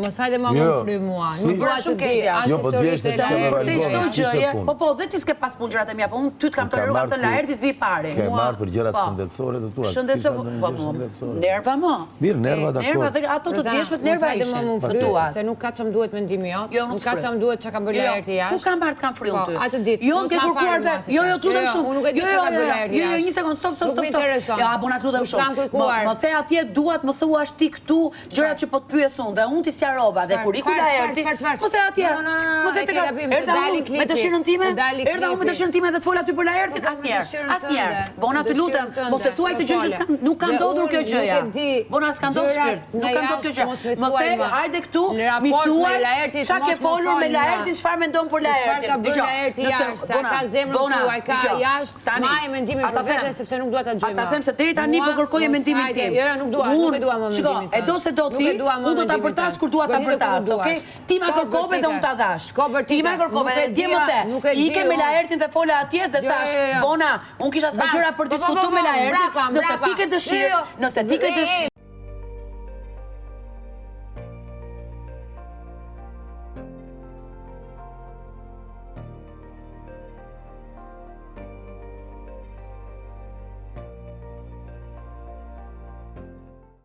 mos hajde ma më fry mua. Nuk dua të di as historitë e lajrit. Po, dhe ti s'ke pas punë gjërat e mia, po unë ty të kam toleruar, kam thënë Laerti të vi pare. Ke marrë për gjërat shëndetësore të tua. Shëndetësore, nerva më. Mirë, nerva dakord. Dhe ato të djeshmet nerva ishin. Se nuk ka çam duhet mendimi jot. Nuk ka çam duhet çka ka bërë Laerti jashtë. Ku kam marrë të kam fryun ty? Atë ditë. Jo, ke kërkuar vetë. Jo, lutem shumë. Unë nuk e di çka ka bërë Laerti jashtë. Jo, një sekond, stop. Ja, bona lutem shumë. Më the atje duat më thuash ti këtu gjërat që po të pyes unë dhe unë ti sjarova dhe kur iku Laerti. Po the atje. Po the tek me dëshirën time. Erdha unë me dëshirën time dhe të fol aty për Laertin asnjëherë. Bona të lutem, mos e thuaj të gjë që nuk ka ndodhur kjo gjëja. Bona s'ka ndodhur shpirt. Nuk ka ndodhur kjo gjë. Më the, hajde këtu, mi thuaj çka ke folur me Laertin, çfarë mendon për Laertin. Çfarë ka bërë Laerti jashtë, ka zemrën tuaj, ka jashtë, ma e mendimin për vete sepse nuk dua ta gjej më. Ata them se deri tani po kërkoj mendimin tim. Jo, nuk dua më mendimin tim. Shiko, e do se do ti, unë do ta bërtas kur dua ta bërtas, okay? Ti ma kërkove dhe unë ta dash. Ti ma kërkove dhe dje më the. Ike me Laertin dhe fola atje dhe tash, bona, unë kisha sa gjëra për diskutuar me Laertin, nëse ti ke dëshirë,